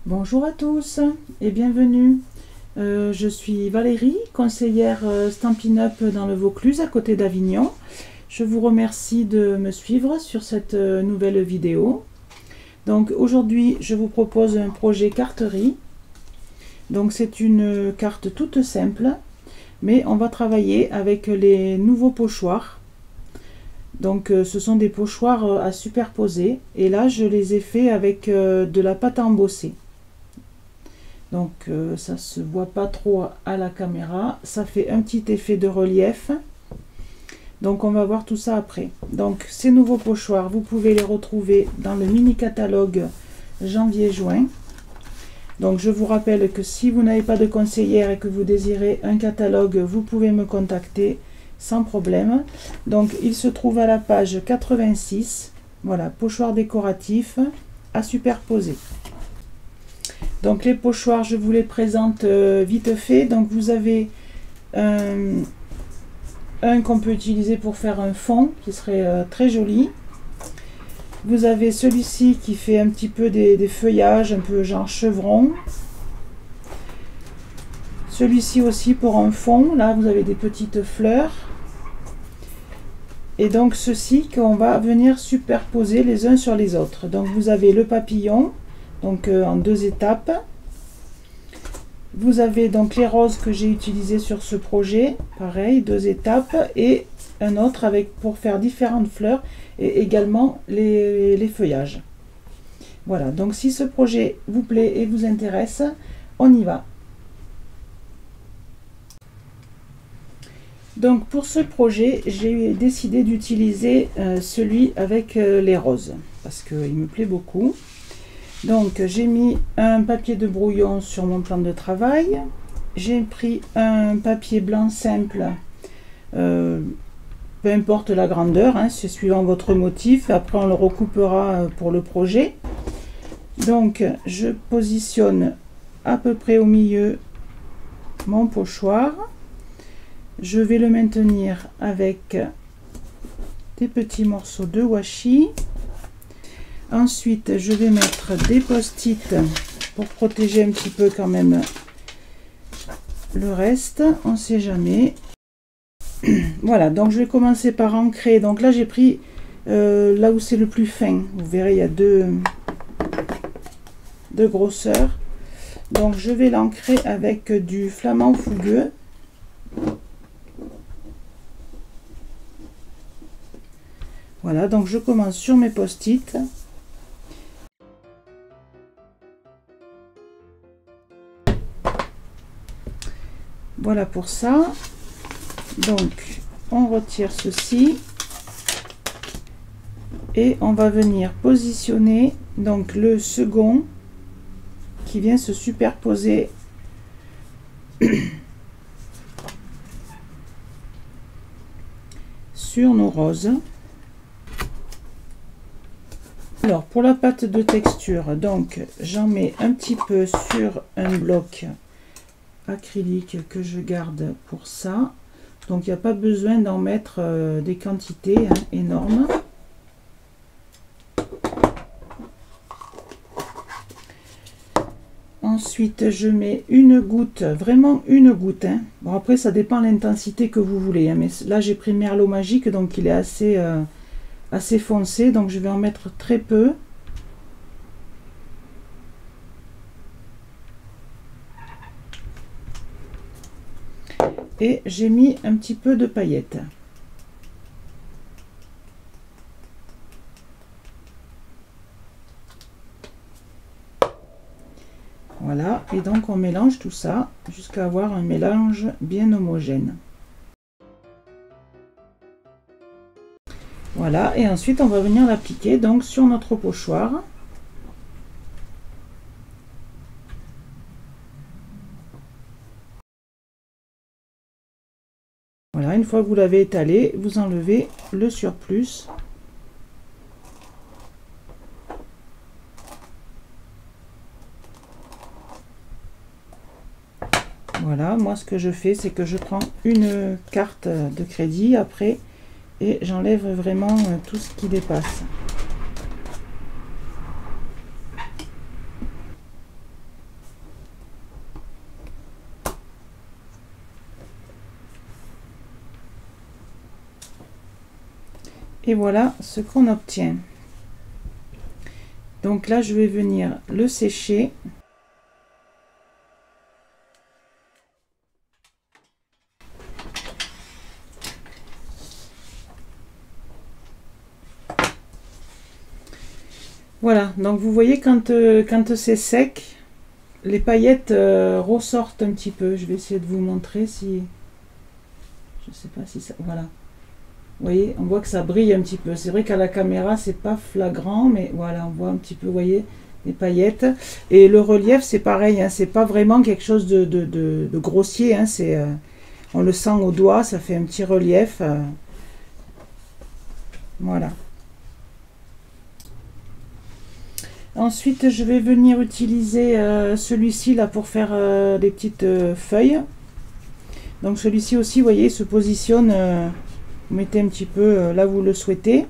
Bonjour à tous et bienvenue. Je suis Valérie, conseillère Stampin' Up dans le Vaucluse à côté d'Avignon. Je vous remercie de me suivre sur cette nouvelle vidéo. Donc aujourd'hui je vous propose un projet carterie. Donc c'est une carte toute simple, mais on va travailler avec les nouveaux pochoirs. Donc ce sont des pochoirs à superposer et là je les ai fait avec de la pâte à embosser. Donc ça se voit pas trop à la caméra, ça fait un petit effet de relief. Donc on va voir tout ça après. Donc ces nouveaux pochoirs, vous pouvez les retrouver dans le mini catalogue janvier-juin. Donc je vous rappelle que si vous n'avez pas de conseillère et que vous désirez un catalogue, vous pouvez me contacter sans problème. Donc il se trouve à la page 86. Voilà, pochoir décoratif à superposer. Donc les pochoirs, je vous les présente vite fait. Donc vous avez un qu'on peut utiliser pour faire un fond qui serait très joli. Vous avez celui-ci qui fait un petit peu des feuillages, un peu genre chevron. Celui-ci aussi pour un fond. Là vous avez des petites fleurs. Et donc ceux-ci qu'on va venir superposer les uns sur les autres. Donc vous avez le papillon. Donc en deux étapes. Vous avez donc les roses que j'ai utilisées sur ce projet, pareil, deux étapes, et un autre avec pour faire différentes fleurs et également les feuillages. Voilà, donc si ce projet vous plaît et vous intéresse, on y va. Donc pour ce projet, j'ai décidé d'utiliser celui avec les roses, parce qu'il me plaît beaucoup. Donc j'ai mis un papier de brouillon sur mon plan de travail, j'ai pris un papier blanc simple, peu importe la grandeur, hein, c'est suivant votre motif, après on le recoupera pour le projet. Donc je positionne à peu près au milieu mon pochoir, je vais le maintenir avec des petits morceaux de washi. Ensuite, je vais mettre des post-it pour protéger un petit peu quand même le reste, on ne sait jamais. Voilà, donc je vais commencer par ancrer. Donc là, j'ai pris là où c'est le plus fin. Vous verrez, il y a deux grosseurs. Donc je vais l'ancrer avec du flamand fougueux. Voilà, donc je commence sur mes post-it. Voilà pour ça. Donc on retire ceci et on va venir positionner donc le second qui vient se superposer sur nos roses. Alors pour la pâte de texture, donc j'en mets un petit peu sur un bloc acrylique que je garde pour ça. Donc il n'y a pas besoin d'en mettre des quantités énormes. Ensuite je mets une goutte, vraiment une goutte. Bon après ça dépend de l'intensité que vous voulez. Mais là j'ai pris Merlot Magique, donc il est assez foncé. Donc je vais en mettre très peu. Et j'ai mis un petit peu de paillettes. Voilà, et donc on mélange tout ça jusqu'à avoir un mélange bien homogène. Voilà, et ensuite on va venir l'appliquer donc sur notre pochoir. Voilà, une fois que vous l'avez étalé, vous enlevez le surplus. Voilà, moi ce que je fais, c'est que je prends une carte de crédit après et j'enlève vraiment tout ce qui dépasse. Et voilà ce qu'on obtient. Donc là, je vais venir le sécher. Voilà, donc vous voyez quand c'est sec, les paillettes ressortent un petit peu. Je vais essayer de vous montrer si... Je sais pas si ça... Voilà. Vous voyez, on voit que ça brille un petit peu. C'est vrai qu'à la caméra, c'est pas flagrant, mais voilà, on voit un petit peu, vous voyez, les paillettes. Et le relief, c'est pareil, hein, c'est pas vraiment quelque chose de grossier. Hein, on le sent au doigt, ça fait un petit relief. Voilà. Ensuite, je vais venir utiliser celui-ci là pour faire des petites feuilles. Donc celui-ci aussi, vous voyez, se positionne, vous mettez un petit peu là où vous le souhaitez.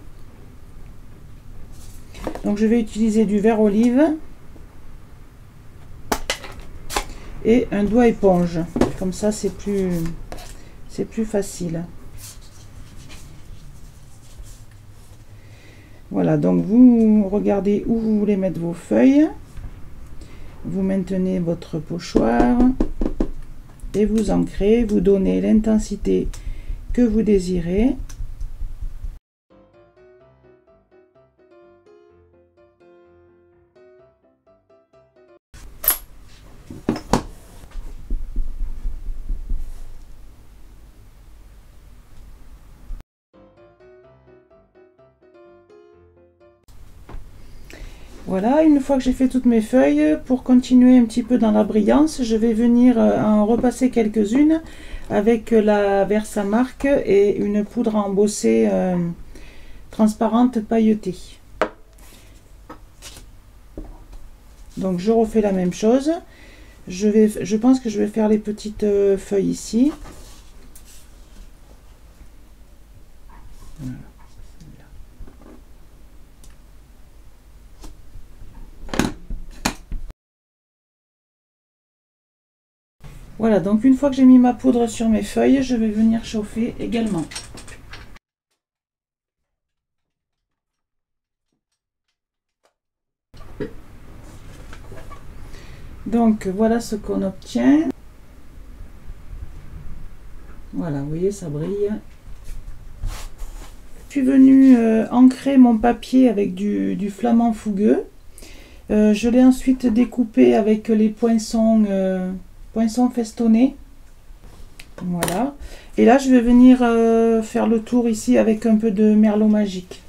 Donc je vais utiliser du verre olive et un doigt éponge. Comme ça, c'est plus facile. Voilà, donc vous regardez où vous voulez mettre vos feuilles. Vous maintenez votre pochoir et vous ancrez, vous donnez l'intensité que vous désirez. Voilà, une fois que j'ai fait toutes mes feuilles, pour continuer un petit peu dans la brillance, je vais venir en repasser quelques-unes avec la Versamark et une poudre à embosser transparente pailletée. Donc je refais la même chose. Je pense que je vais faire les petites feuilles ici. Voilà. Voilà, donc une fois que j'ai mis ma poudre sur mes feuilles, je vais venir chauffer également. Donc voilà ce qu'on obtient. Voilà, vous voyez, ça brille. Je suis venue ancrer mon papier avec du flamand fougueux. Je l'ai ensuite découpé avec les poinçons festonnés. Voilà. Et là, je vais venir faire le tour ici avec un peu de merlot magique.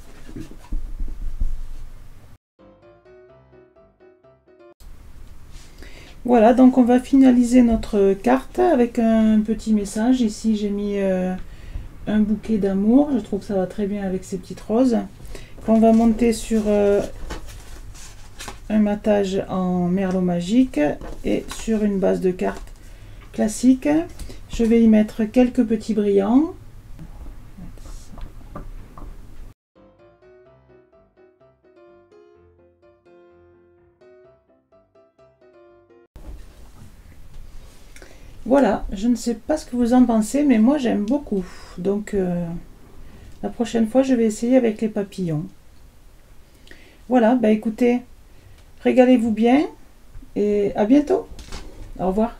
Voilà, donc on va finaliser notre carte avec un petit message. Ici, j'ai mis un bouquet d'amour. Je trouve que ça va très bien avec ces petites roses. Qu'on va monter sur un matage en merlot magique et sur une base de carte classique. Je vais y mettre quelques petits brillants. Voilà, je ne sais pas ce que vous en pensez, mais moi j'aime beaucoup. Donc la prochaine fois, je vais essayer avec les papillons. Voilà, bah écoutez, régalez-vous bien et à bientôt. Au revoir.